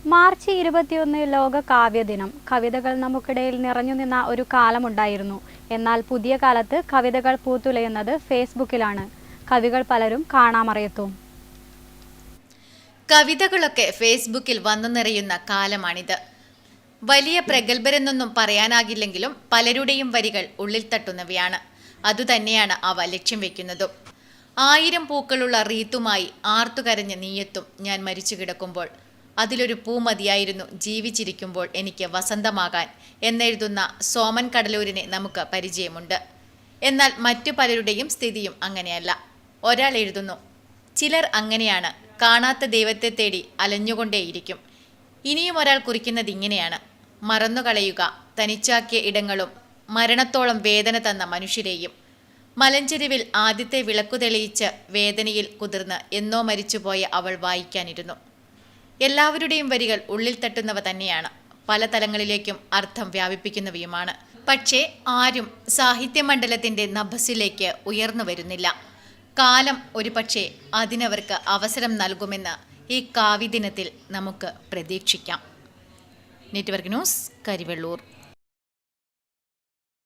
March 21 ലോക കാവ്യദിനം. കവിതകൾ നമുക്കിടയിൽ നിറഞ്ഞു നിന്ന ഒരു കാലമുണ്ടായിരുന്നു. എന്നാൽ പുതിയ കാലത്ത് കവിതകൾ പൂത്തുലയുന്നത് ഫേസ്ബുക്കിലാണ്. കവികൾ പലരും കാണാമറയത്തും. കവിതകളൊക്കെ ഫേസ്ബുക്കിൽ വന്നു നിറയുന്ന കാലമാണിത്. വലിയ പ്രഗത്ഭരെന്നൊന്നും പറയാനാകില്ലെങ്കിലും പലരുടെയും വരികൾ ഉള്ളിൽ തട്ടുന്നവയാണ്. അതുതന്നെയാണ് അവ ലക്ഷ്യം വെക്കുന്നതും. 1000 പൂക്കളുള്ള റീത്തുമായി ആർത്തുകരഞ്ഞ് നീയെത്തും ഞാൻ മരിച്ചു കിടക്കുമ്പോൾ. അതിലൊരു പൂ മതിയായിരുന്നു ജീവിച്ചിരിക്കുമ്പോൾ എനിക്ക് വസന്തമാകാൻ എന്നെഴുതുന്ന സോമൻ കടലൂരിനെ നമുക്ക് പരിചയമുണ്ട്. എന്നാൽ മറ്റു പലരുടെയും സ്ഥിതിയും അങ്ങനെയല്ല. ഒരാൾ എഴുതുന്നു, ചിലർ അങ്ങനെയാണ്, കാണാത്ത ദൈവത്തെ തേടി അലഞ്ഞുകൊണ്ടേയിരിക്കും. ഇനിയും ഒരാൾ കുറിക്കുന്നത് ഇങ്ങനെയാണ്, മറന്നുകളയുക തനിച്ചാക്കിയ ഇടങ്ങളും മരണത്തോളം വേദന തന്ന മനുഷ്യരെയും. മലഞ്ചെരുവിൽ ആദ്യത്തെ വിളക്കു തെളിയിച്ച് വേദനയിൽ കുതിർന്ന് എന്നോ മരിച്ചുപോയ അവൾ വായിക്കാനിരുന്നു. എല്ലാവരുടെയും വരികൾ ഉള്ളിൽ തട്ടുന്നവ തന്നെയാണ്. പല തലങ്ങളിലേക്കും അർത്ഥം വ്യാപിപ്പിക്കുന്നവയുമാണ്. പക്ഷേ ആരും സാഹിത്യമണ്ഡലത്തിൻ്റെ നഭസിലേക്ക് ഉയർന്നു വരുന്നില്ല. കാലം ഒരു പക്ഷേ അതിനവർക്ക് അവസരം നൽകുമെന്ന് ഈ കാവ്യദിനത്തിൽ നമുക്ക് പ്രതീക്ഷിക്കാം. Network news, Karivellur.